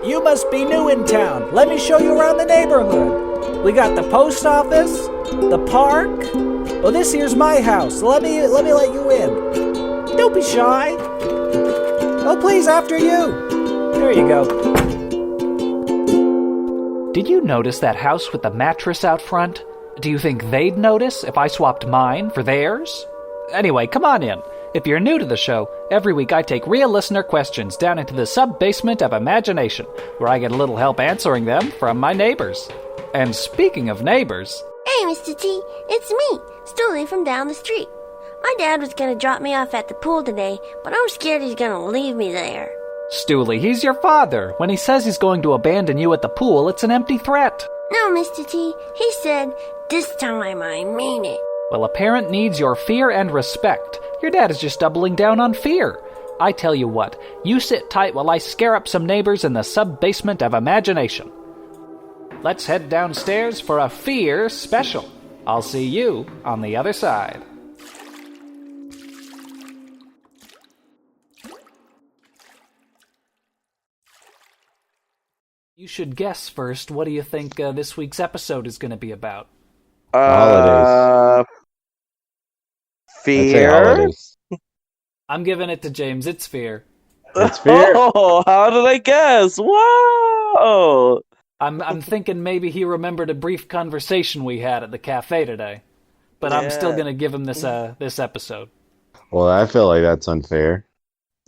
You must be new in town. Let me show you around the neighborhood. We got the post office, the park. Oh, this here's my house. Let me let you in. Don't be shy. Oh, please, after you. There you go. Did you notice that house with the mattress out front? Do you think they'd notice if I swapped mine for theirs? Anyway, come on in. If you're new to the show, every week I take real listener questions down into the sub-basement of imagination, where I get a little help answering them from my neighbors. And speaking of neighbors... Hey, Mr. T, it's me, Stooley from down the street. My dad was gonna drop me off at the pool today, but I'm scared he's gonna leave me there. Stooley, he's your father. When he says he's going to abandon you at the pool, it's an empty threat. No, Mr. T, he said, this time I mean it. Well, a parent needs your fear and respect. Your dad is just doubling down on fear. I tell you what, you sit tight while I scare up some neighbors in the sub-basement of imagination. Let's head downstairs for a fear special. I'll see you on the other side. You should guess first. What do you think this week's episode is going to be about? Holidays. Fear? I'm giving it to James. It's fear. It's fear? Oh, how did I guess? Wow! I'm thinking maybe he remembered a brief conversation we had at the cafe today. But I'm still going to give him this episode. Well, I feel like that's unfair.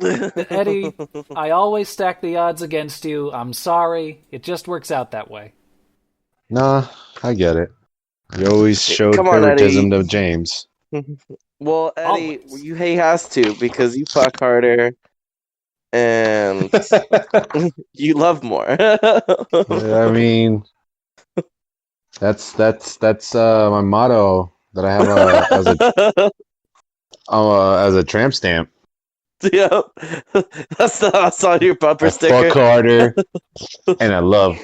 Eddie, I always stack the odds against you. I'm sorry. It just works out that way. Nah, I get it. You always showed Come on, favoritism Eddie. to James. Well, Eddie, Always. he has to because you fuck harder and you love more. I mean, that's my motto that I have as a tramp stamp. Yep. That's on your bumper I sticker. fuck harder, and I love.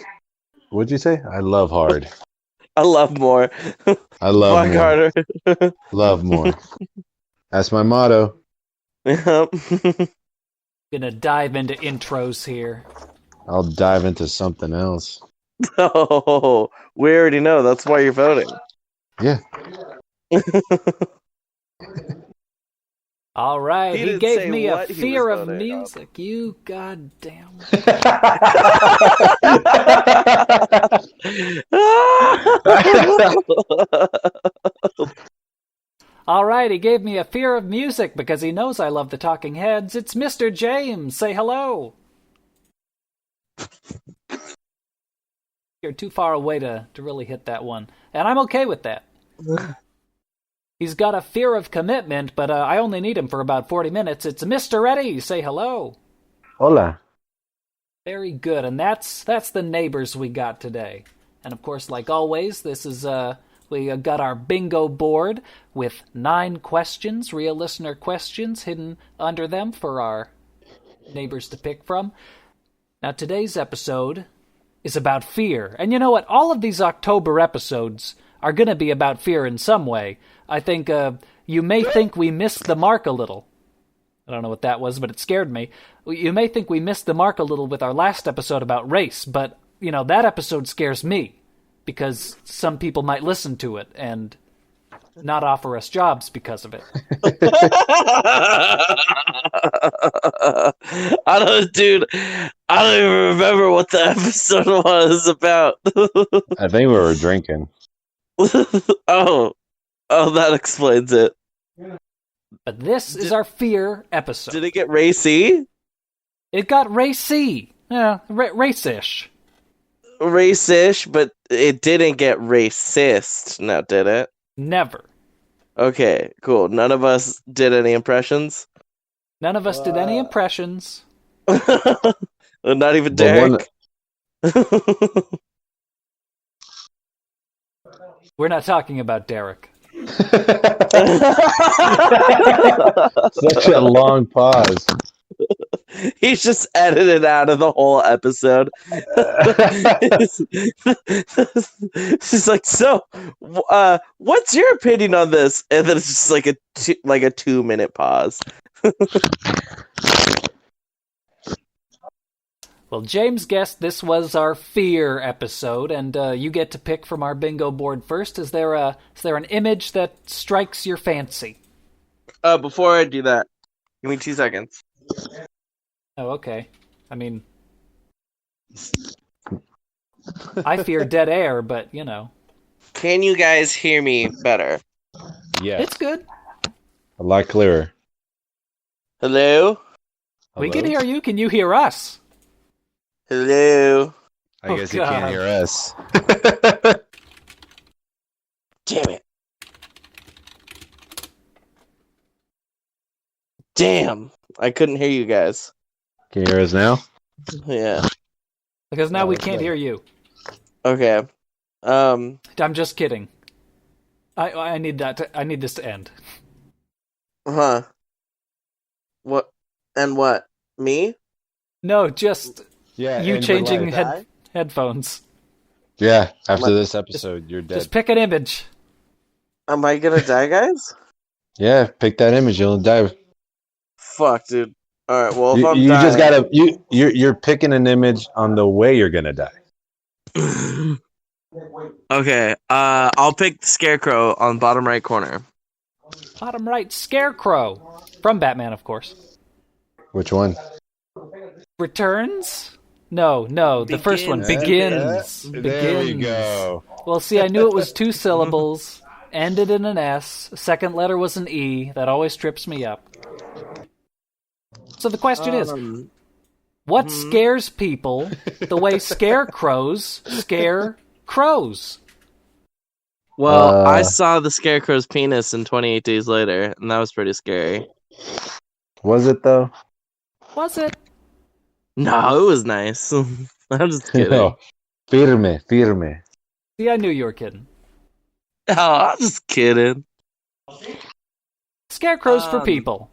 What'd you say? I love hard. I love more. I love Fuck more. harder. Love more. That's my motto. Yep. Gonna dive into intros here. I'll dive into something else. Oh, we already know. That's why you're voting. Yeah. All right, He he didn't gave say me a what he fear was of voting on. music. You goddamn. All right, he gave me a fear of music because he knows I love the Talking Heads. It's Mr. James. Say hello. You're too far away to really hit that one. And I'm okay with that. He's got a fear of commitment, but I only need him for about 40 minutes. It's Mr. Eddie. Say hello. Hola. Very good, and that's the neighbors we got today. And of course, like always, this is we got our bingo board with 9 questions, real listener questions hidden under them for our neighbors to pick from. Now, today's episode is about fear. And you know what? All of these October episodes are going to be about fear in some way. I think you may think we missed the mark a little. I don't know what that was, but it scared me. You may think we missed the mark a little with our last episode about race, but, you know, that episode scares me because some people might listen to it and not offer us jobs because of it. I don't even remember what the episode was about. I think we were drinking. Oh, that explains it. But this is our fear episode. Did it get racy? It got racy. Yeah, race-ish. Race-ish, but it didn't get racist, now did it? Never. Okay, cool. None of us did any impressions? None of us did any impressions. Not even The Derek? We're not talking about Derek. Such a long pause. He's just edited out of the whole episode. She's like, so, what's your opinion on this? And then it's just like a 2-minute pause. Well, James guessed this was our fear episode, and you get to pick from our bingo board first. Is there an image that strikes your fancy? Before I do that, give me 2 seconds. Oh, okay. I mean, I fear dead air, but you know. Can you guys hear me better? Yes. It's good. A lot clearer. Hello? We can hear you. Can you hear us? Hello? I guess you God. can't hear us. Damn it. Damn. I couldn't hear you guys. Can you hear us now? Yeah. Because now we it's can't better. hear you. Okay. I'm just kidding. I need I need this to end. Huh. What? And what? Me? No, just Yeah. you and changing we're live. headphones. Yeah. After this episode, you're dead. Just pick an image. Am I gonna die, guys? Yeah. Pick that image. You'll die. Fuck, dude. Alright, well, if You, I'm you dying... just gotta. You're picking an image on the way you're gonna die. Okay, I'll pick the Scarecrow on bottom right corner. Bottom right, Scarecrow. From Batman, of course. Which one? Returns? No, the first one. Begins. Begins. There we Begins. go. Well, see, I knew it was 2 syllables, ended in an S, second letter was an E. That always trips me up. So the question is, what scares people the way scarecrows scare crows? Well, I saw the Scarecrow's penis in 28 Days Later, and that was pretty scary. Was it though? Was it? No, it was nice. I'm just kidding. No. Firme. See, I knew you were kidding. Oh, I'm just kidding. Scarecrows for people.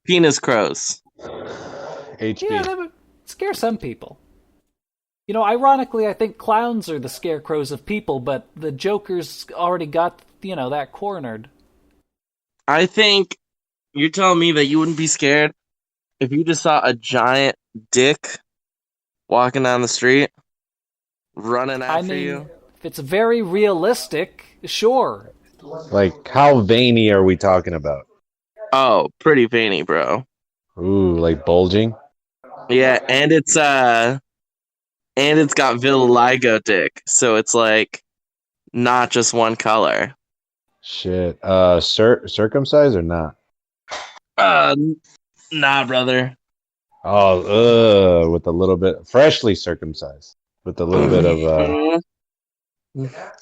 Penis crows. HB. Yeah, that would scare some people. You know, ironically, I think clowns are the scarecrows of people, but the Joker's already got, that cornered. I think you're telling me that you wouldn't be scared if you just saw a giant dick walking down the street, running after you? If it's very realistic, sure. Like, how veiny are we talking about? Oh, pretty veiny, bro. Ooh, like bulging? Yeah, and it's got vitiligo dick, so it's like not just one color. Shit. Circumcised or not? Nah, brother. Oh, with a little bit freshly circumcised, with a little bit of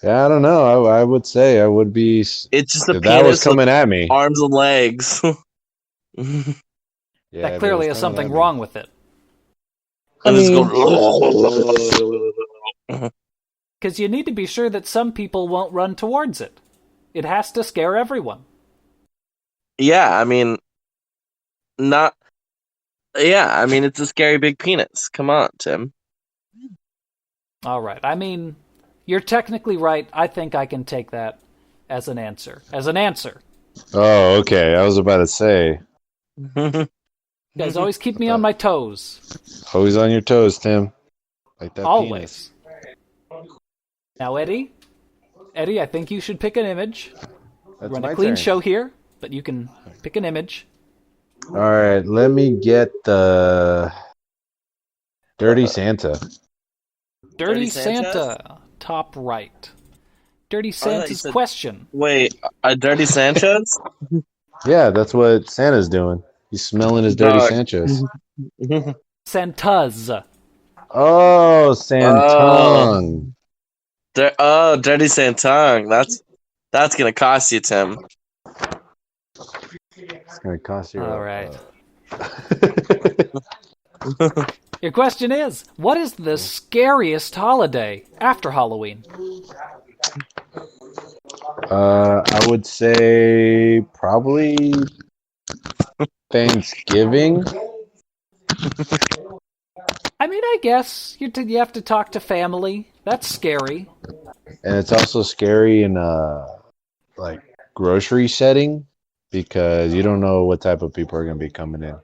yeah, I don't know. I would say I would be. It's just a if that was penis coming with at me. arms and legs. Yeah, That clearly has something wrong with it. And it's going. Because you need to be sure that some people won't run towards it. It has to scare everyone. Yeah, I mean, not. Yeah, I mean, it's a scary big penis. Come on, Tim. All right. I mean, you're technically right. I think I can take that as an answer. Oh, okay. I was about to say. You guys always keep me on my toes. Always on your toes, Tim. Like that. Always. Now, Eddie, I think you should pick an image. That's Run my a clean turn. show here, but you can pick an image. All right, let me get the Dirty Santa. Dirty Santa? Santa, top right. Dirty Santa's said- question. Wait, a dirty Sanchez? Yeah, that's what Santa's doing. He's smelling his dirty Dog. Sanchez. Santa's. Oh, Santong. Dirty Santong. That's gonna cost you, Tim. It's gonna cost you. All right. Your question is, what is the scariest holiday after Halloween? I would say probably Thanksgiving. I mean, I guess you have to talk to family. That's scary. And it's also scary in a like grocery setting because you don't know what type of people are going to be coming in.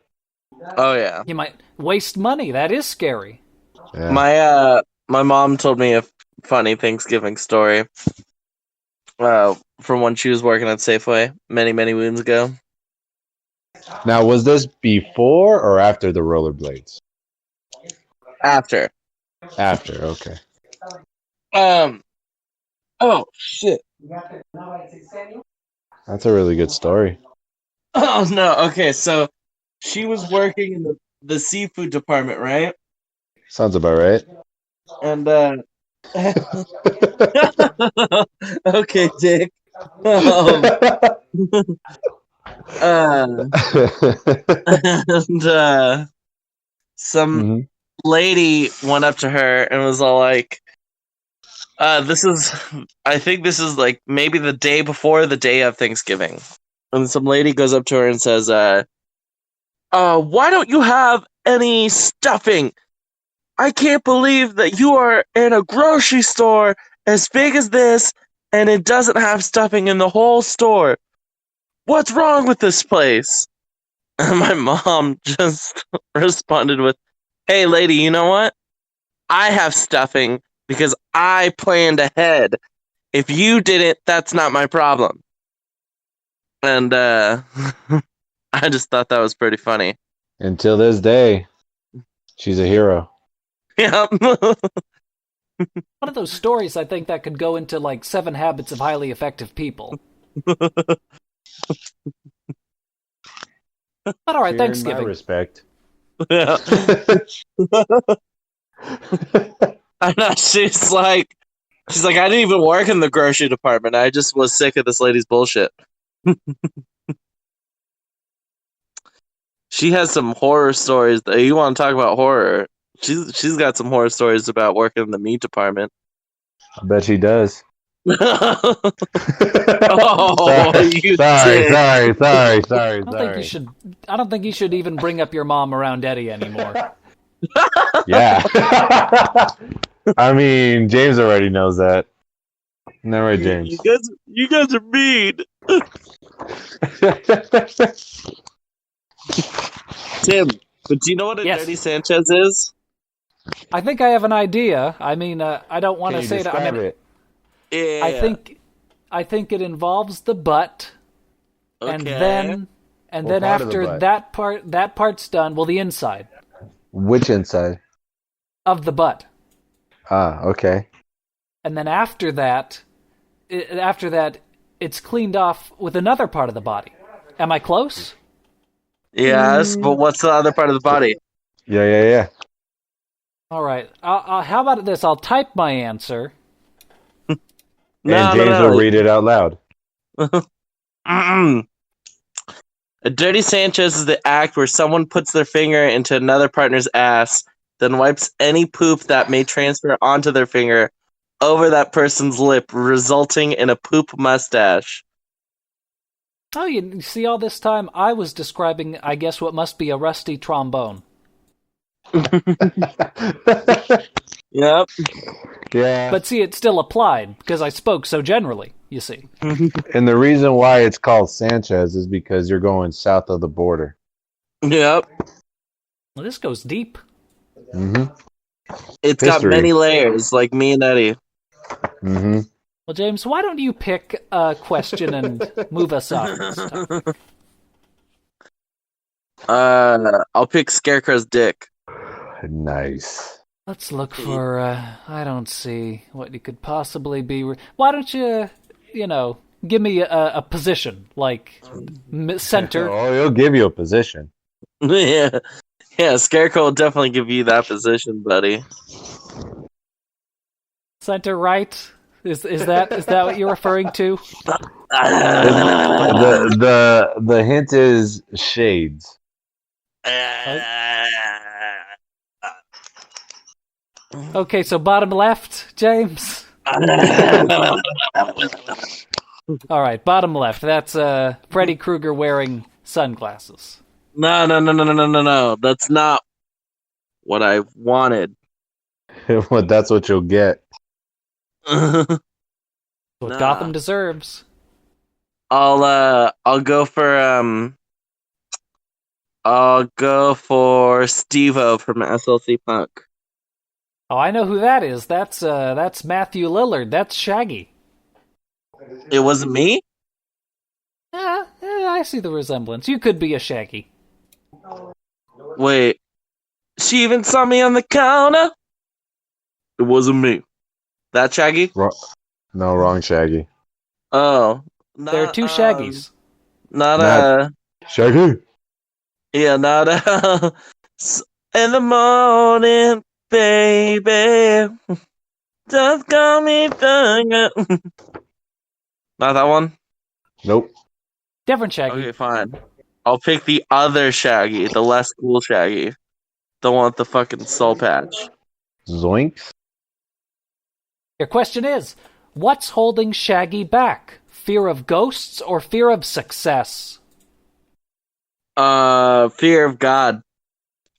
Oh yeah. You might waste money. That is scary. Yeah. My mom told me a funny Thanksgiving story. From when she was working at Safeway many moons ago. Now, was this before or after the rollerblades? After. After, okay. Oh shit. That's a really good story. Oh no. Okay, so she was working in the seafood department, right? Sounds about right. And okay, Dick. And some Mhm. lady went up to her and was all like, I think this is like maybe the day before the day of Thanksgiving. And some lady goes up to her and says, why don't you have any stuffing? I can't believe that you are in a grocery store as big as this and it doesn't have stuffing in the whole store. What's wrong with this place? And my mom just responded with, hey, lady, you know what? I have stuffing because I planned ahead. If you didn't, that's not my problem. And I just thought that was pretty funny. Until this day, she's a hero. Yeah. One of those stories I think that could go into like 7 Habits of Highly Effective People. But all right, Thanksgiving. In my respect. Yeah. I know, she's like, I didn't even work in the grocery department. I just was sick of this lady's bullshit. She has some horror stories. You want to talk about horror? She's got some horror stories about working in the meat department. I bet she does. Oh, sorry, you sorry, dick. I don't think you should even bring up your mom around Eddie anymore. Yeah. I mean, James already knows that. No, right, James? You guys are mean. Tim, but do you know what a Yes. Dirty Sanchez is? I think I have an idea. I mean, I don't want to say that. I mean, it? Yeah. I think it involves the butt, and Okay. then What part of the after butt? that part's done, well, the inside Which inside? of the butt, Ah, okay. and then after that, it's cleaned off with another part of the body. Am I close? Yes, but what's the other part of the body? Yeah. All right. How about this? I'll type my answer. And James will read it out loud. A Dirty Sanchez is the act where someone puts their finger into another partner's ass, then wipes any poop that may transfer onto their finger over that person's lip, resulting in a poop mustache. Oh, you see, all this time I was describing, I guess, what must be a rusty trombone. Yep. Yeah. But see, it still applied because I spoke so generally, you see. And the reason why it's called Sanchez is because you're going south of the border. Yep. Well, this goes deep. Mm-hmm. It's History. got many layers, like me and Eddie. Mm-hmm. Well, James, why don't you pick a question and move us up this time? I'll pick Scarecrow's dick. Nice. Let's look for, I don't see what you could possibly be. Why don't you, give me a position, like center. Oh, he'll give you a position. Yeah, Scarecrow will definitely give you that position, buddy. Center right? Is that what you're referring to? The hint is shades. Okay, so bottom left, James. All right, bottom left. That's Freddy Krueger wearing sunglasses. No. That's not what I wanted. Well, that's what you'll get. What Nah. Gotham deserves. I'll go for I'll go for Steve-O from SLC Punk. Oh, I know who that is. That's Matthew Lillard. That's Shaggy. It wasn't me? I see the resemblance. You could be a Shaggy. Wait. She even saw me on the counter? It wasn't me. That Shaggy? No, wrong Shaggy. Oh. There are two Shaggies. Not Shaggy? Yeah, not in the morning, baby. Just call me Thunder. Not that one? Nope. Different Shaggy. Okay, fine. I'll pick the other Shaggy, the less cool Shaggy. The one with the fucking soul patch. Zoinks? Your question is, what's holding Shaggy back? Fear of ghosts or fear of success? Fear of God.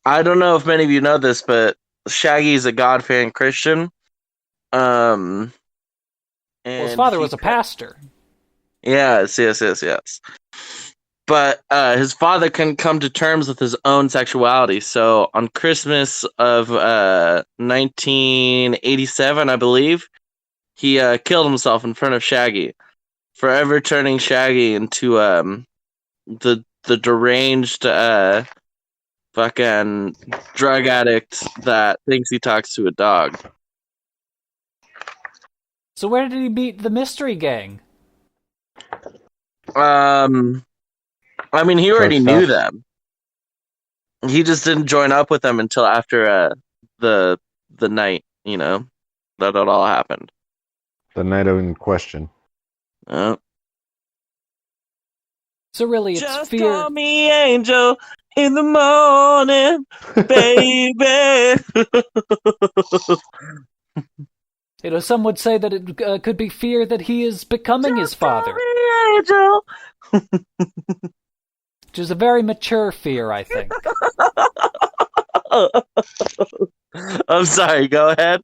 I don't know if many of you know this, but Shaggy's a God-fearing Christian. Well, his father was a pastor. Yes. But his father couldn't come to terms with his own sexuality. So on Christmas of 1987, I believe, he killed himself in front of Shaggy, forever turning Shaggy into the deranged fucking drug addict that thinks he talks to a dog. So where did he meet the mystery gang? I mean, he already knew them. He just didn't join up with them until after the night, that it all happened. The night in question. So really, it's just fear. Call me Angel in the morning, baby. Some would say that it could be fear that he is becoming his father. Call me Angel. Which is a very mature fear, I think. I'm sorry, go ahead.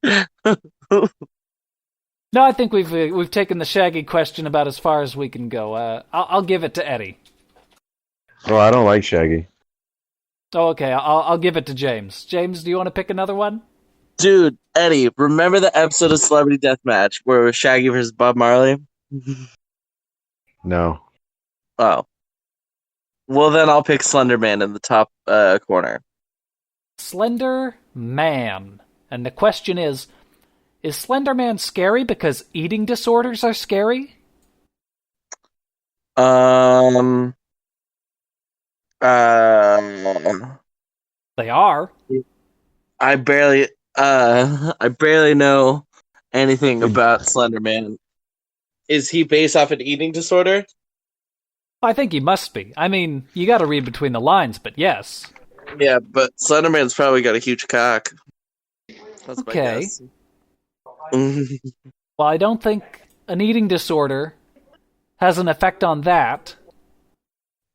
No, I think we've taken the Shaggy question about as far as we can go. I'll give it to Eddie. Oh, I don't like Shaggy. Oh, okay. I'll give it to James. James, do you want to pick another one? Dude, Eddie, remember the episode of Celebrity Deathmatch where it was Shaggy versus Bob Marley? No. Oh. Well, then I'll pick Slender Man in the top corner. Slender Man. And the question is Slender Man scary because eating disorders are scary? They are. I barely know anything about Slender Man. Is he based off an eating disorder? I think he must be. I mean, you gotta read between the lines, but yes. Yeah, but Slender Man's probably got a huge cock. That's my guess. Well, I don't think an eating disorder has an effect on that.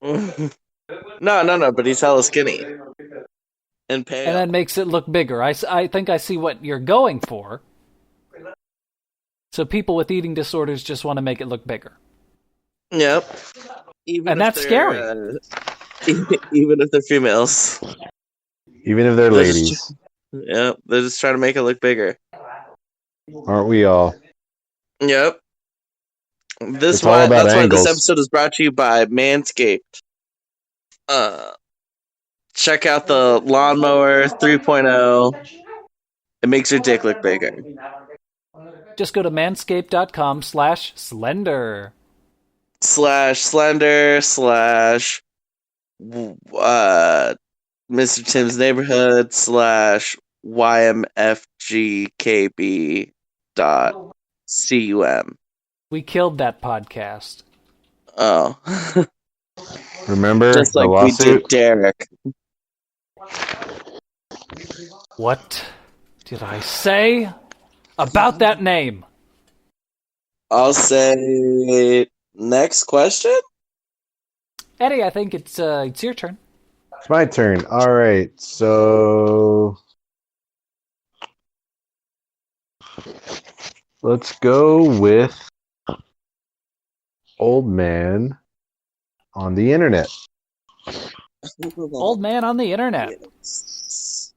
No, but he's hella skinny. And pale. And that makes it look bigger. I think I see what you're going for. So people with eating disorders just want to make it look bigger. Yep. And that's scary. Even if they're females. Even if they're ladies. Yep, they're just trying to make it look bigger. Aren't we all? Yep. That's all why about this angles. episode is brought to you by Manscaped. Check out the Lawnmower 3.0. It makes your dick look bigger. Just go to manscaped.com/slender. /slender/ Mr. Tim's Neighborhood /YMFGKB.com. We killed that podcast. Oh. Remember just like the lawsuit? We did Derek. What did I say about that name? I'll say next question. Eddie, I think it's your turn. It's my turn. All right, so let's go with Old Man on the Internet. Old man on the internet. Yes.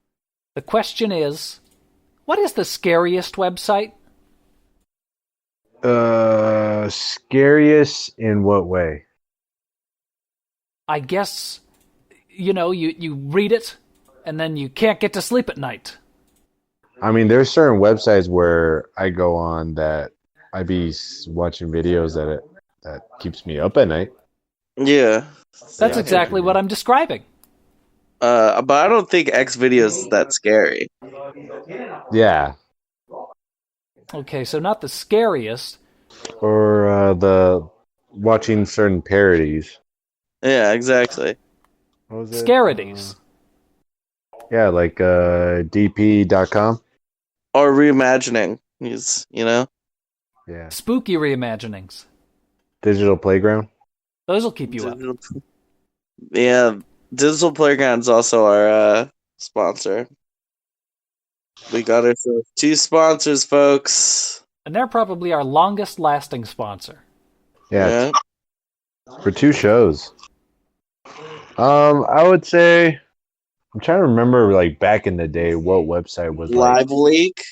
The question is, what is the scariest website? Scariest in what way? I guess, you read it, and then you can't get to sleep at night. I mean, there's certain websites where I go on that I be watching videos that keeps me up at night. Yeah. That's exactly what I'm describing. But I don't think X videos is that scary. Yeah. Okay, so not the scariest. Or the watching certain parodies. Yeah, exactly. What was it? Scarities. Yeah, like dp.com. Or reimagining. Yeah. Spooky reimaginings. Digital Playground. Those will keep you up. Yeah, Digital Playground's also our sponsor. We got ourselves 2 sponsors, folks. And they're probably our longest lasting sponsor. Yeah. For 2 shows. I would say, I'm trying to remember, like, back in the day, what website was Live Leak.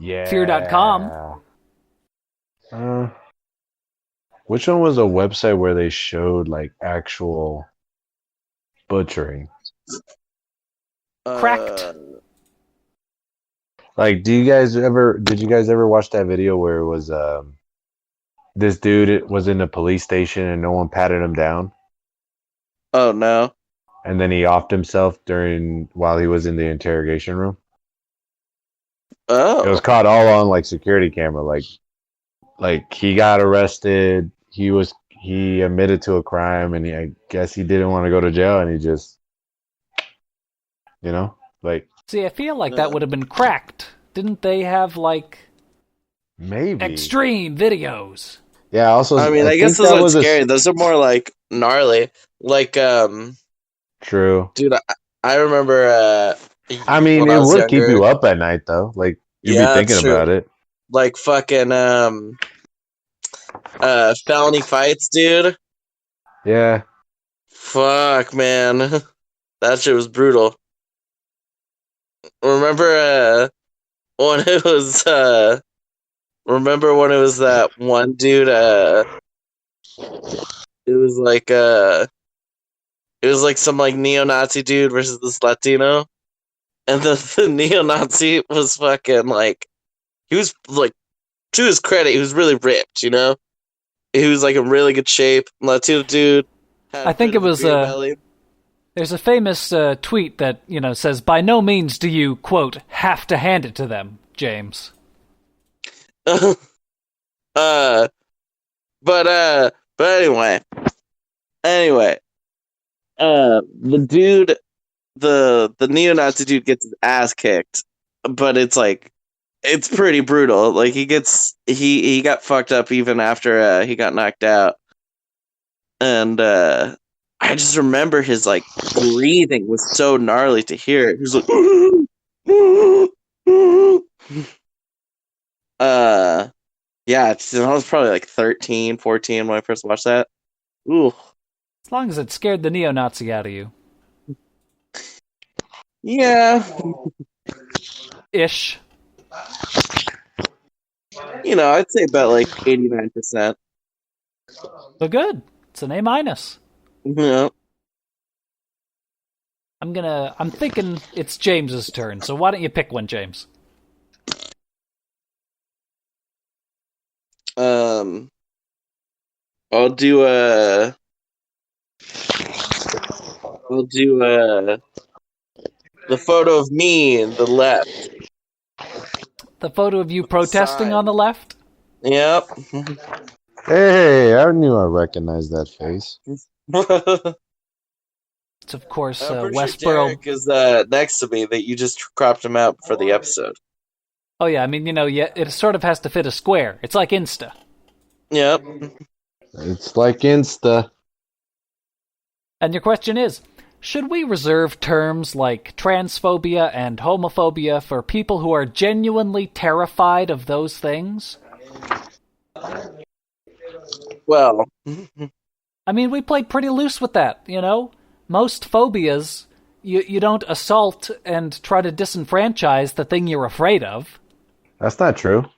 Yeah. Fear.com. Which one was a website where they showed, like, actual butchering? Cracked. Like, did you guys ever watch that video where it was this dude was in a police station and no one patted him down? Oh no. And then he offed himself while he was in the interrogation room. Oh. It was caught all on like security camera. Like he got arrested. He admitted to a crime, and I guess he didn't want to go to jail, and he just, like. See, I feel like that would have been cracked. Didn't they have like maybe extreme videos? Yeah. Also, I mean, I guess those aren't scary. Those are more like gnarly. Like True. Dude, I remember. I mean, it would keep you up at night, though. Like you'd be thinking about it. Like fucking felony fights, dude. Yeah. Fuck, man, that shit was brutal. Remember when it was that one dude it was like some like neo-Nazi dude versus this Latino, and the neo-Nazi was fucking like, he was like, to his credit, he was really ripped, He was like in really good shape. Latino dude had I think it was belly. There's a famous tweet that, says, by no means do you, quote, have to hand it to them, James. But anyway, the dude, the neo-Nazi dude gets his ass kicked, but it's like, it's pretty brutal. Like he got fucked up even after he got knocked out, and I just remember his like breathing was so gnarly to hear. He was like, yeah, I was probably like 13, 14 when I first watched that. Ooh. As long as it scared the neo-Nazi out of you. Yeah. Ish. I'd say about like 89%. But good. It's an A-. Yeah. I'm thinking it's James's turn, so why don't you pick one, James? I'll do the photo of me in the left. The photo of you protesting on the left? Yep. Hey, I knew I recognized that face. It's, of course, I'm Westboro. sure Derek is next to me, that you just cropped him out for the episode. Oh, yeah, I mean, it sort of has to fit a square. It's like Insta. Yep. It's like Insta. And your question is, should we reserve terms like transphobia and homophobia for people who are genuinely terrified of those things? Well, I mean, we played pretty loose with that, most phobias, you don't assault and try to disenfranchise the thing you're afraid of. That's not true.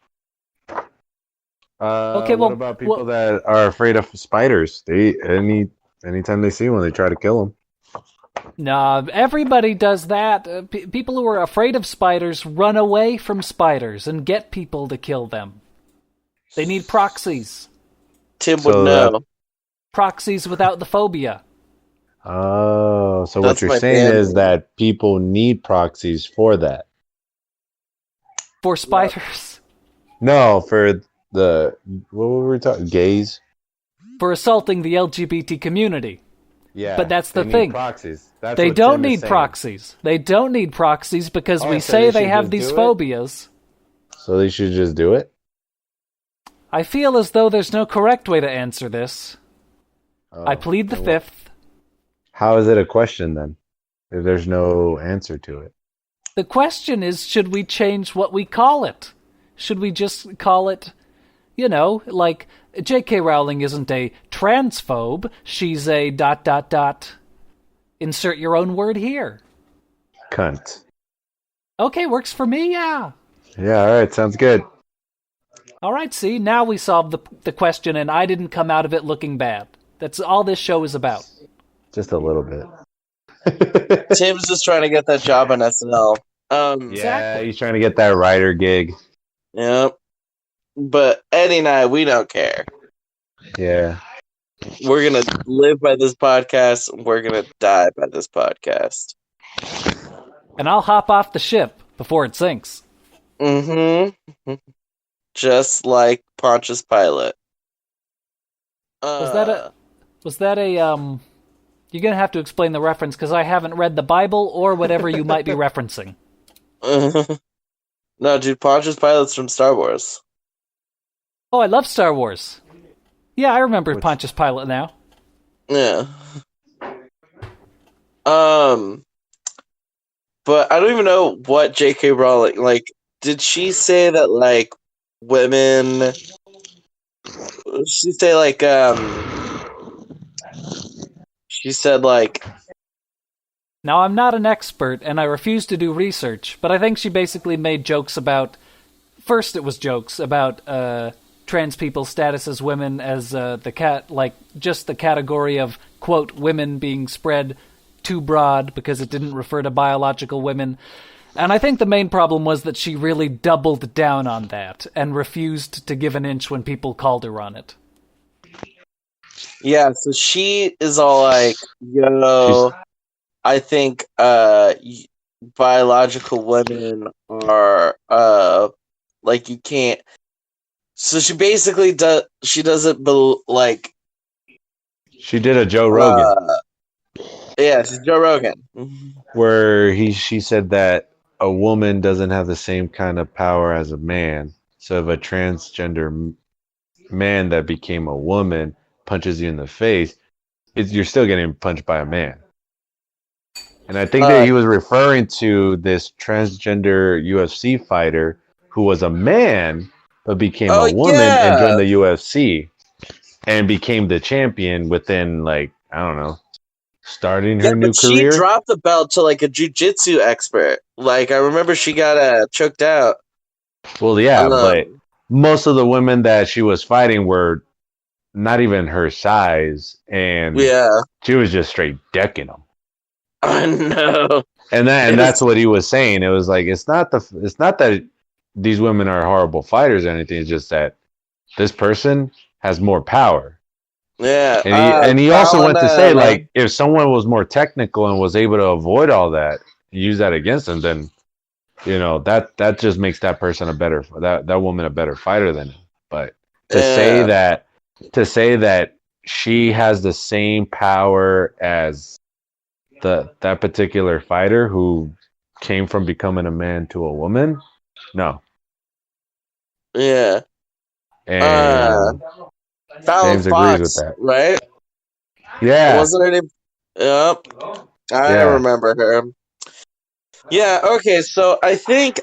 Okay, what about people that are afraid of spiders? Anytime they see one, they try to kill them. Nah, everybody does that. People who are afraid of spiders run away from spiders and get people to kill them. They need proxies. Tim would know. Proxies without the phobia. Oh, so what you're saying is that people need proxies for that. For spiders. No, for what were we talking? Gays? For assaulting the LGBT community. Yeah. But that's the thing. Proxies. They don't need proxies. They don't need proxies because we say they have these phobias. So they should just do it? I feel as though there's no correct way to answer this. I plead the fifth. How is it a question then? If there's no answer to it. The question is, should we change what we call it? Should we just call it, like J.K. Rowling isn't a transphobe, she's a ... Insert your own word here. Cunt. Okay, works for me, yeah. Yeah, alright, sounds good. Alright, see, now we solved the question and I didn't come out of it looking bad. That's all this show is about. Just a little bit. Tim's just trying to get that job on SNL. Exactly. He's trying to get that writer gig. Yep. But Eddie and I, we don't care. Yeah. We're going to live by this podcast. We're going to die by this podcast. And I'll hop off the ship before it sinks. Mm-hmm. Just like Pontius Pilate. Was that a you're going to have to explain the reference because I haven't read the Bible or whatever you might be referencing. No, dude, Pontius Pilate's from Star Wars. Oh, I love Star Wars. Yeah, I remember Pontius Pilate now. Yeah. But I don't even know what J.K. Rowling, did she say that, women... She say, she said, Now, I'm not an expert, and I refuse to do research, but I think she basically made jokes about... First, it was jokes about trans people's status as women as just the category of, quote, women being spread too broad because it didn't refer to biological women. And I think the main problem was that she really doubled down on that and refused to give an inch when people called her on it. Yeah, so she is all I think biological women are you can't. So she basically she doesn't She did a Joe Rogan. Yeah, she's Joe Rogan. Where she said that a woman doesn't have the same kind of power as a man. So if a transgender man that became a woman punches you in the face, you're still getting punched by a man. And I think that he was referring to this transgender UFC fighter who was a man but became a woman and joined the UFC and became the champion within I don't know, starting her new career. She dropped the belt to a jiu-jitsu expert. I remember she got choked out. Well, yeah, but most of the women that she was fighting were not even her size, and she was just straight decking them. I know. And that's what he was saying. It was it's not that these women are horrible fighters or anything. It's just that this person has more power. Yeah. And he also went to say if someone was more technical and was able to avoid all that, use that against them, then that just makes that person that woman a better fighter than him. But to say that she has the same power as that particular fighter who came from becoming a man to a woman, no. Yeah. And Fallon James Fox, agrees with that, right? Yeah. Wasn't her name? Yep. I remember her. Yeah. Okay. So I think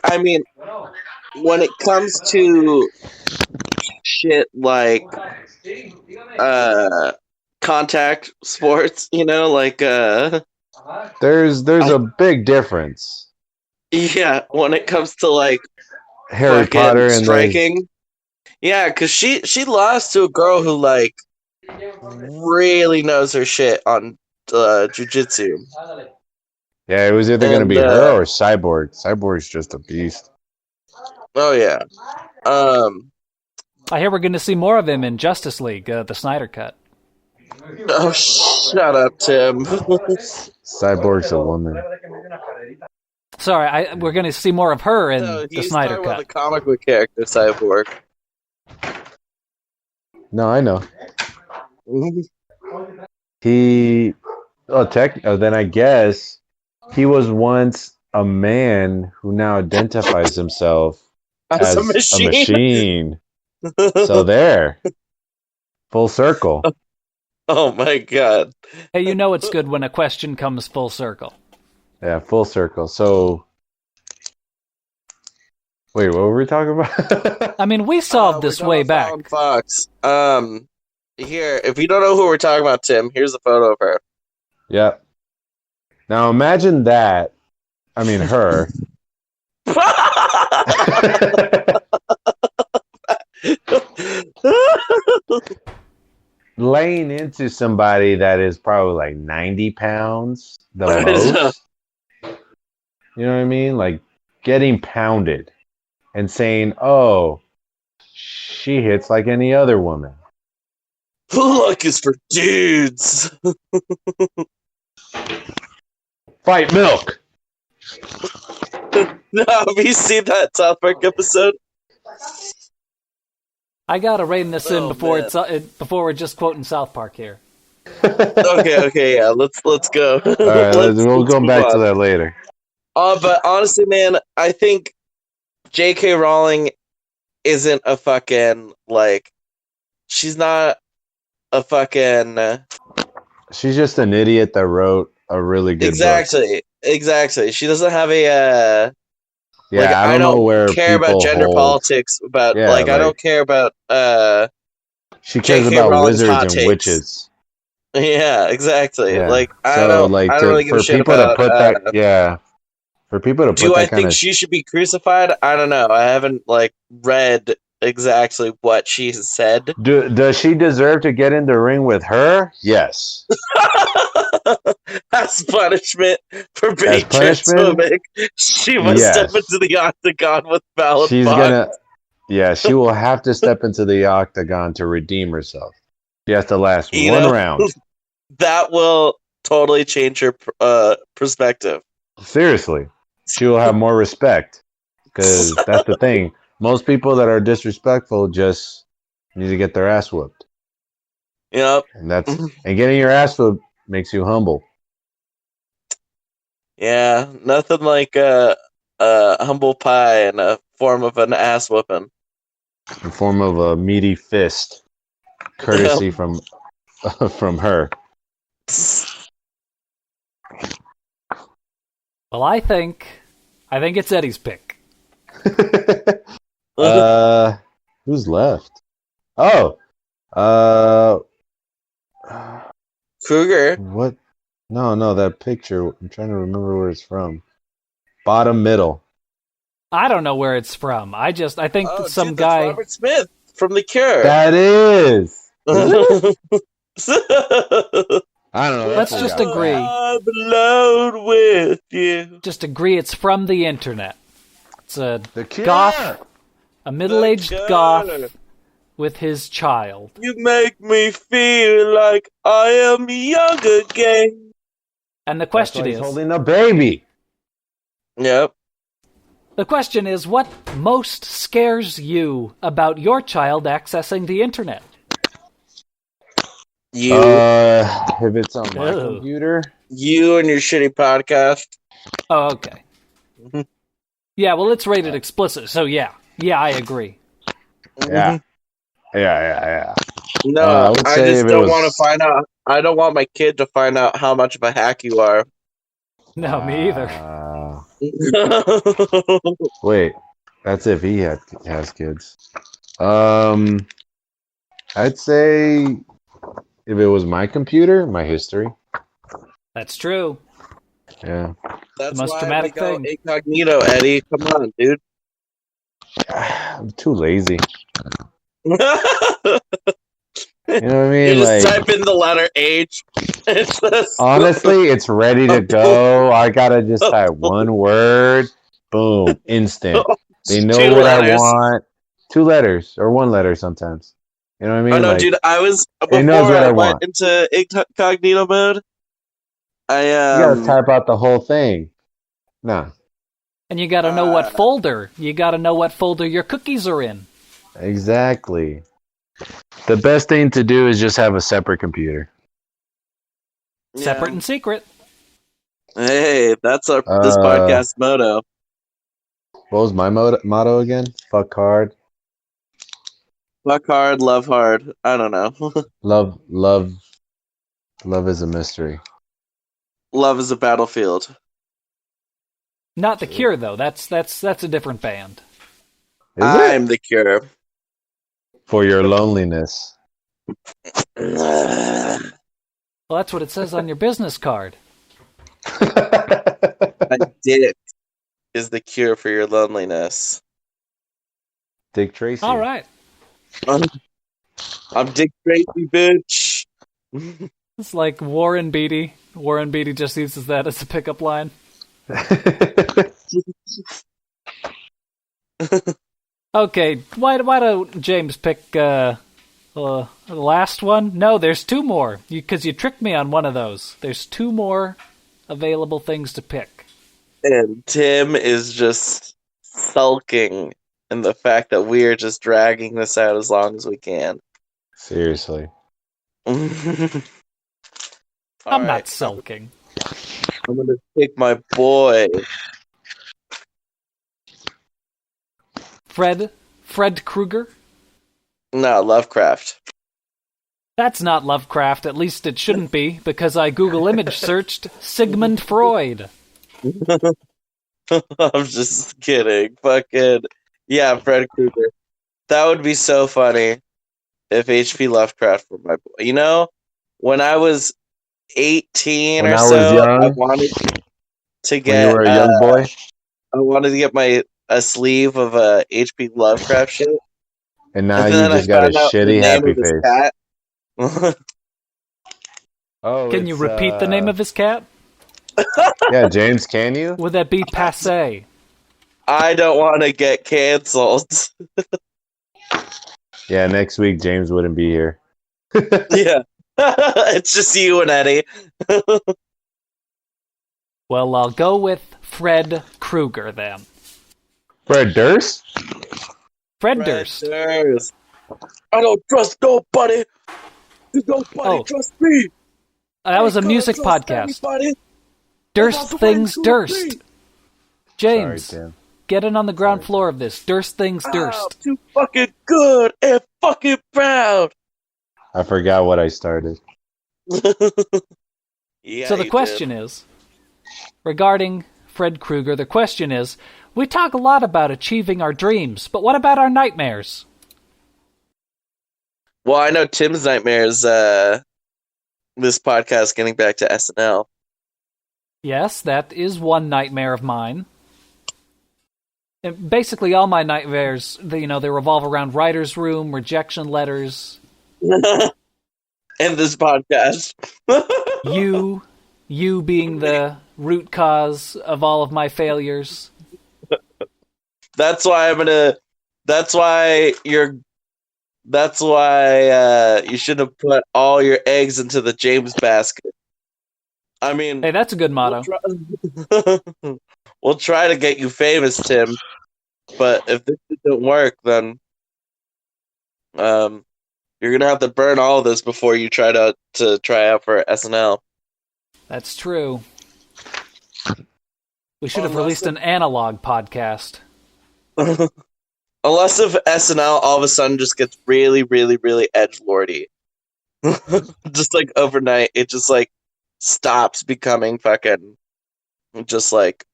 when it comes to shit contact sports, like There's a big difference. yeah, when it comes to like Harry fucking Potter and striking. Yeah, because she lost to a girl who like really knows her shit on jujitsu. yeah, it was either going to be her or Cyborg. Cyborg's just a beast. Oh yeah. I hear we're going to see more of him in Justice League, the Snyder Cut. Oh, shut up, Tim. Cyborg's a woman. Sorry, we're going to see more of her in the Snyder Cut. The comic book character Cyborg. No, I know. Then I guess he was once a man who now identifies himself as a machine. So there. Full circle. Oh my god. Hey, you know it's good when a question comes full circle. Yeah, full circle. So, wait, what were we talking about? I mean, we solved this way back. Fox. Here, if you don't know who we're talking about, Tim, here's a photo of her. Yep. Now imagine that. I mean, her. Laying into somebody that is probably like 90 pounds the most. You know what I mean? Like getting pounded and saying, oh, she hits like any other woman. Luck is for dudes. Fight milk. No, have you seen that South Park episode? I gotta rein this in before we're just quoting South Park here. Okay, yeah, let's go. All right, we'll go back to that later. But honestly, man, I think J.K. Rowling isn't a fucking like. She's not a fucking. She's just an idiot that wrote a really good book. Exactly. She doesn't have a. Yeah, like, I don't know where care about gender politics. I don't care about. She cares about wizards and witches. Yeah, exactly. Yeah. Like I don't really give a shit about. For people to put do I think she should be crucified? I don't know. I haven't read exactly what she has said. Does she deserve to get in the ring with her? Yes. As punishment for being transphobic, she must step into the octagon with valid box. She will have to step into the octagon to redeem herself. She has to last one round. That will totally change her perspective. Seriously. She will have more respect. Because that's the thing. Most people that are disrespectful just need to get their ass whooped. Yep. And getting your ass whooped makes you humble. Yeah, nothing like a humble pie in a form of an ass whooping. In form of a meaty fist. Courtesy from her. Well, I think it's Eddie's pick. Who's left? Oh, Kruger. What? No, that picture. I'm trying to remember where it's from. Bottom middle. I don't know where it's from. I think some guy. Robert Smith from The Cure. That is. I don't know. Let's just agree. I'm alone with you. Just agree it's from the internet. It's a goth, a middle-aged goth with his child. You make me feel like I am young again. And the question is... he's holding a baby. Yep. The question is, what most scares you about your child accessing the internet? You. If it's on my computer. You and your shitty podcast. Oh, okay. Yeah, well, it's rated explicit, so yeah. Yeah, I agree. Yeah. Yeah. No, I just don't want to find out. I don't want my kid to find out how much of a hack you are. No, me either. Wait, that's if he has kids. I'd say If it was my computer, my history. That's true. Yeah. That's most why dramatic we go thing. incognito, Eddie. Come on, dude. I'm too lazy. You You know what I mean? just Like, type in the letter H. It says honestly, it's ready to go. I gotta just type one word. Boom. Instant. They know 2 what I letters. want. 2 letters or 1 letter sometimes. You know what I Oh mean? no, Like, dude! I was it knows before what I I went want. into incognito mode. I You gotta type out the whole thing. Nah. And you got to know what folder. You got to know what folder your cookies are in. Exactly. The best thing to do is just have a separate computer. Separate and secret. Hey, that's this Uh, podcast motto. what was my motto again? Fuck hard. Fuck hard, love hard. I don't know. Love, love, love is a mystery. Love is a battlefield. Not The Cure though. That's a different band. Is I'm it? the cure. For your loneliness. My Well, that's what it says on your business card. dick is the cure for your loneliness. Dick Tracy. All right. I'm Dick Tracy, bitch. It's like Warren Beatty. Warren Beatty just uses that as a pickup line. Okay, why don't James pick the last one? No, there's 2 more. Because you tricked me on one of those. There's 2 more available things to pick. And Tim is just sulking in the fact that we are just dragging this out as long as we can. Seriously. I'm not sulking. I'm gonna pick my boy. Fred Krueger? No, Lovecraft. That's not Lovecraft, at least it shouldn't be, because I Google image searched Sigmund Freud. I'm just kidding. Fucking yeah, Fred Krueger. That would be so funny if HP Lovecraft were my boy. You know, when I was 18 When or I was so, I young, wanted to when you get were a young boy, I wanted to get a sleeve of HP Lovecraft shit, and now and you then I just got a found out the shitty name happy of his face. cat. Oh, Can you repeat the name of his cat? Yeah, James, can you? Would that be passe? I don't want to get canceled. Yeah, next week James wouldn't be here. Yeah. It's just you and Eddie. Well, I'll go with Fred Krueger then. Fred Durst? Fred Durst. I don't trust nobody. Nobody trust me. That was a music podcast. Durst Things Durst. James, Sorry, Tim. get in on the ground floor of this. Durst Things Durst. Too fucking good and fucking proud. I forgot what I started. Yeah, So the question is, regarding Fred Krueger, the question is, we talk a lot about achieving our dreams, but what about our nightmares? Well, I know Tim's nightmares, this podcast getting back to SNL. Yes, that is one nightmare of mine. And basically, all my nightmares, they revolve around writer's room, rejection letters. In this podcast. you being the root cause of all of my failures. That's why you should have put all your eggs into the James basket. I mean, Hey, that's a good motto. We'll try to get you famous, Tim. But if this doesn't work, then you're gonna have to burn all of this before you try to try out for SNL. That's true. We should have released an analog podcast. Unless if SNL all of a sudden just gets really, really, really edgelordy. Just like overnight, it just like stops becoming fucking just like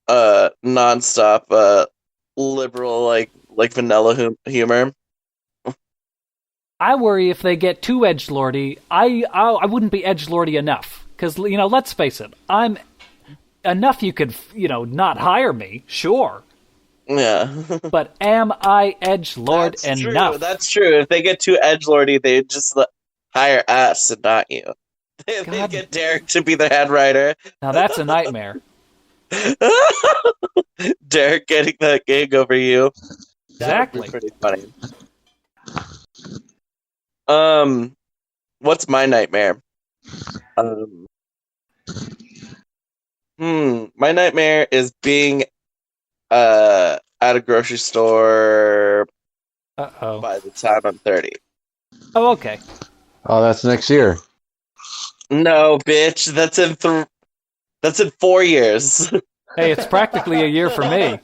nonstop liberal like vanilla humor. I worry if they get too edgelordy, I wouldn't be edgelordy enough. Because, let's face it, I'm enough you could, not hire me, sure. Yeah. But am I edgelord enough? That's true. If they get too edgelordy, they just hire us and not you. They get Derek to be the head writer. Now that's a nightmare. Derek getting that gig over you. Exactly. That would be pretty funny. What's my nightmare? My nightmare is being at a grocery store by the time I'm 30. Oh, okay. Oh, that's next year. No, bitch. That's in 4 years. Hey, it's practically a year for me.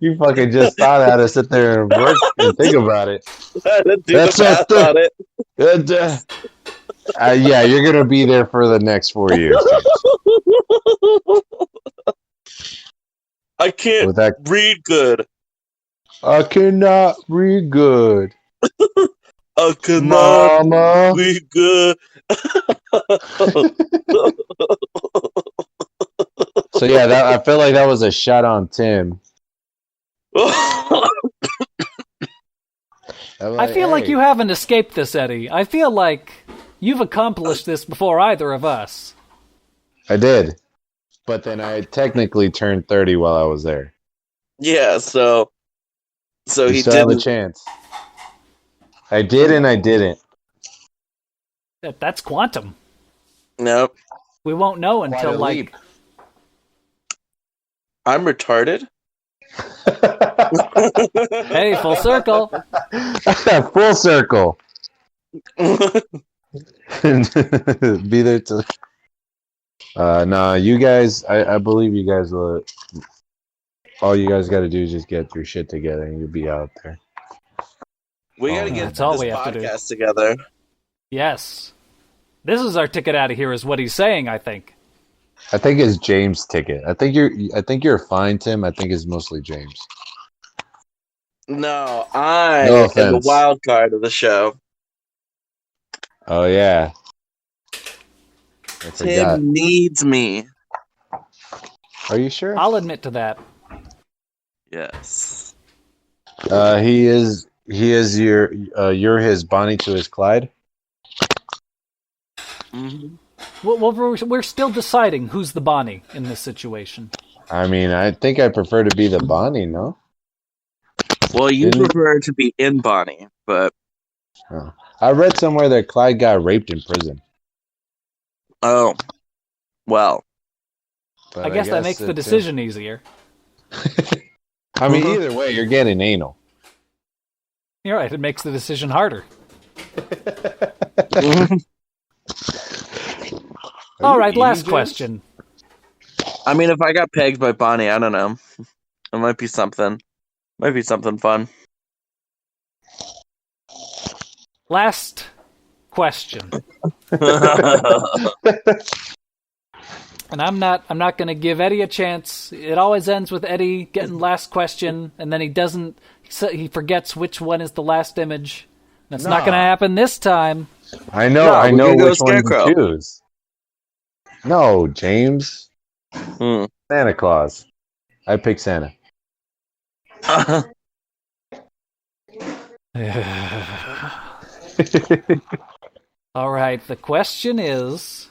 You fucking just thought how to sit there and work and think about it. That's the math on it. Yeah, you're gonna be there for the next 4 years. I can't read good. I cannot read good. I cannot read good. So yeah, I feel like that was a shot on Tim. I feel like you haven't escaped this, Eddie. I feel like you've accomplished this before either of us. I did. But then I technically turned 30 while I was there. Yeah, so he still didn't have a chance. I did and I didn't. That's quantum. Nope. We won't know until like... I'm retarded? Hey, full circle. Full circle. Be there to... Nah, you guys, I believe you guys will... All you guys got to do is just get your shit together and you'll be out there. We got to get this podcast together. Yes. This is our ticket out of here is what he's saying, I think. I think it's James' ticket. I think you're fine, Tim. I think it's mostly James. No, I am the wild card of the show. Oh, yeah. Tim needs me. Are you sure? I'll admit to that. Yes. He is you're his Bonnie to his Clyde. Mm-hmm. Well, we're still deciding who's the Bonnie in this situation. I mean, I think I prefer to be the Bonnie, no? Well, you prefer to be in Bonnie, but... Oh. I read somewhere that Clyde got raped in prison. Oh. Well. I guess that makes the decision easier. I mean, either way, you're getting anal. You're right, it makes the decision harder. All right, last question. I mean, if I got pegged by Bonnie, I don't know. It might be something. Might be something fun. Last question. And I'm not going to give Eddie a chance. It always ends with Eddie getting last question, and then he forgets which one is the last image. That's not going to happen this time. I know which one to choose. No, James. Santa Claus. I pick Santa. All right, the question is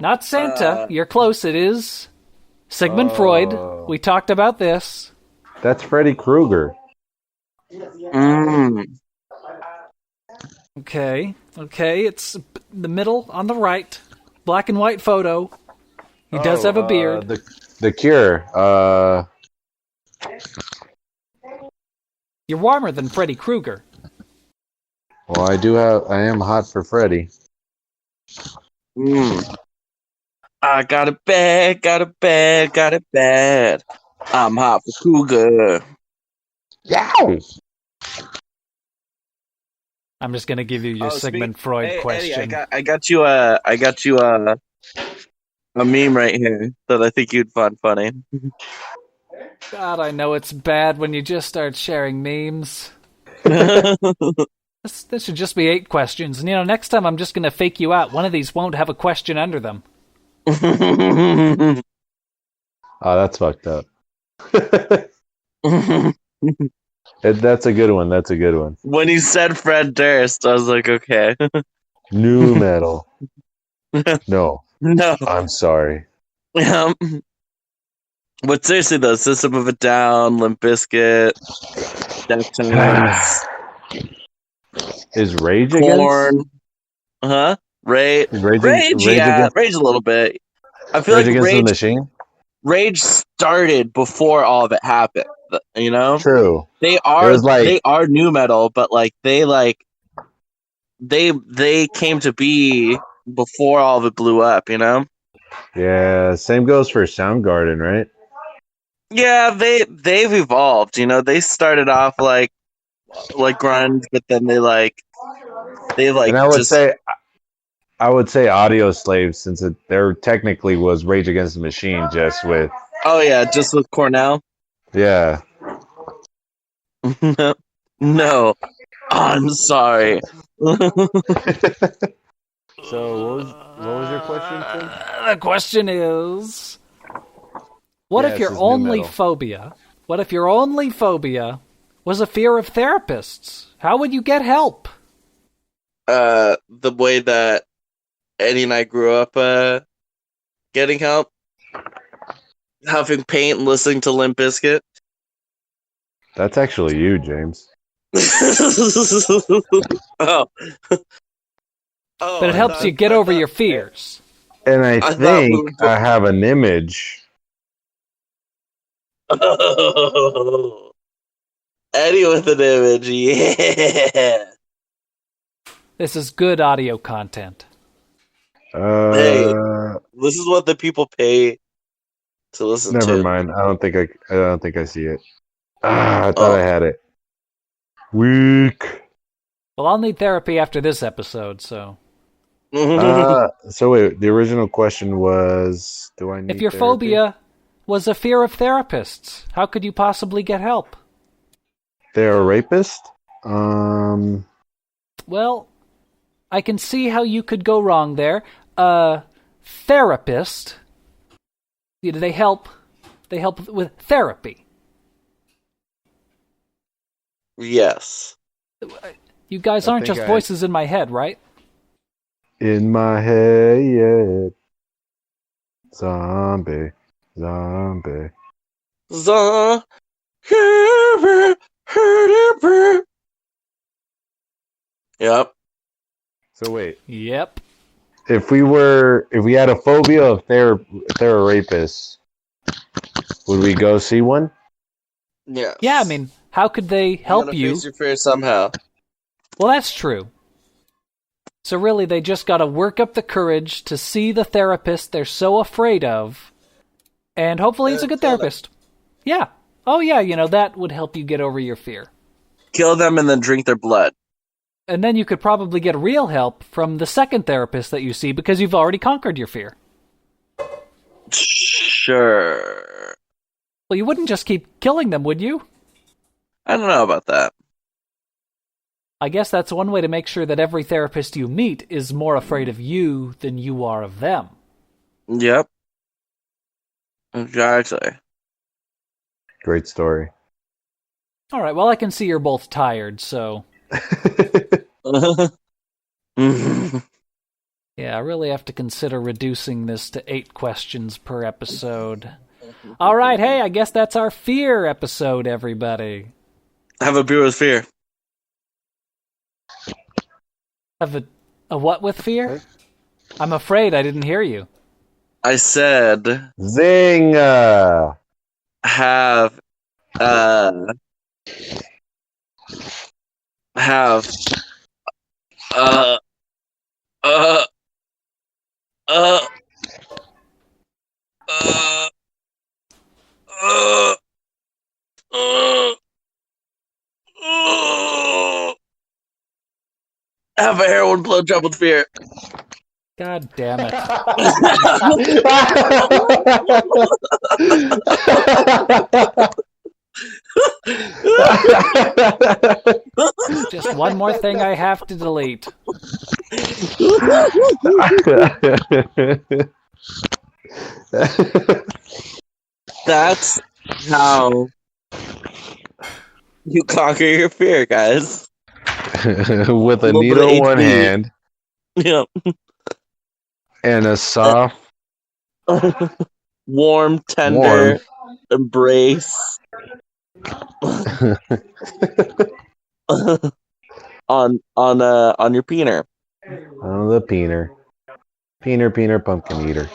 not Santa. You're close. It is Sigmund Freud. We talked about this. That's Freddy Krueger. Okay. It's the middle on the right. Black and white photo. He does have a beard. The Cure. You're warmer than Freddy Krueger. Well, I am hot for Freddy. I got it bad. I'm hot for Krueger. Yow! I'm just gonna give you your Sigmund Freud question. Eddie, I got you a meme right here that I think you'd find funny. God, I know it's bad when you just start sharing memes. This should just be 8 questions. And, next time I'm just going to fake you out. One of these won't have a question under them. Oh, that's fucked up. That's a good one. That's a good one. When you said Fred Durst, I was like, okay. New metal. No. No. I'm sorry. But seriously, though, System of a Down, Limp Bizkit, Deftones, Is Rage Korn, against? huh? Rage, Rage yeah, against, Rage a little bit. I feel Rage like Against the Machine? Rage started before all of it happened. True. They It are was like- they are new metal, but they came to be before all of it blew up. Yeah, same goes for Soundgarden, right? Yeah, they've evolved. They started off like grunge, but then they And I would say Audio Slave, since there technically was Rage Against the Machine, just with oh yeah, just with Cornell. yeah. No, I'm sorry. So what was your question, Tim? The question is, what if this your is new only metal. phobia? What if your only phobia was a fear of therapists? How would you get help? The way that Eddie and I grew up getting help, huffing paint and listening to Limp Bizkit. That's actually you, James. Oh. But it helps you get over your fears. And I thought think we were- I have an image. Eddie with an image, yeah. This is good audio content. Hey. This is what the people pay to listen to. Never mind. I don't think I see it. I thought I had it. Weak. Well, I'll need therapy after this episode, so... So wait, the original question was, do I need If your therapy? phobia was a fear of therapists, how could you possibly get help? They're a rapist? Well, I can see how you could go wrong there. Therapist, they help with therapy. Yes. You guys I aren't think just voices in my head, right? In my head. Zombie. Yep. So wait, Yep. if we had a phobia of therapists, would we go see one? Yes. Yeah, I mean, how could they help gotta you? Face your fear somehow. Well, that's true. So really, they just gotta work up the courage to see the therapist they're so afraid of, and hopefully he's a good therapist. Yeah. Oh yeah, that would help you get over your fear. Kill them and then drink their blood. And then you could probably get real help from the second therapist that you see because you've already conquered your fear. Sure. Well, you wouldn't just keep killing them, would you? I don't know about that. I guess that's one way to make sure that every therapist you meet is more afraid of you than you are of them. Yep. Exactly. Great story. All right, well, I can see you're both tired, so... Yeah, I really have to consider reducing this to 8 questions per episode. All right, hey, I guess that's our fear episode, everybody. Have a beer with fear. Have a what with fear? I'm afraid I didn't hear you. I said Zing! have have a heroin blowjob with fear. God damn it. Just one more thing I have to delete. That's how you conquer your fear, guys. With a Little bit needle of in one HB. hand Yep. and a soft, Warm, tender embrace on your peener. Oh, the peener, pumpkin eater.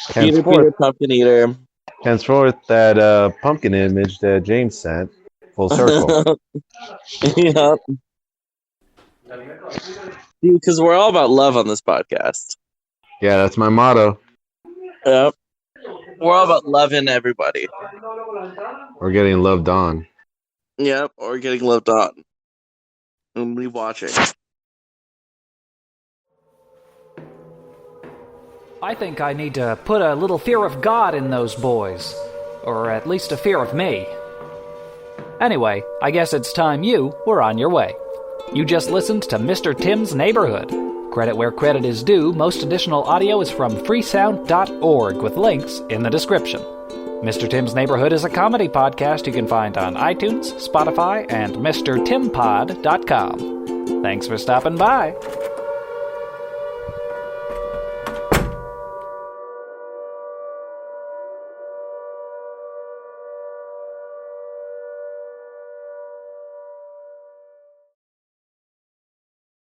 Peener, pumpkin eater. Henceforth, that pumpkin image that James sent, full circle. Yep. Because we're all about love on this podcast. Yeah, that's my motto. Yep. We're all about loving everybody. We're getting loved on. Yep, or getting loved on. And we watching. I think I need to put a little fear of God in those boys. Or at least a fear of me. Anyway, I guess it's time you were on your way. You just listened to Mr. Tim's Neighborhood. Credit where credit is due, most additional audio is from freesound.org with links in the description. Mr. Tim's Neighborhood is a comedy podcast you can find on iTunes, Spotify, and MrTimpod.com. Thanks for stopping by.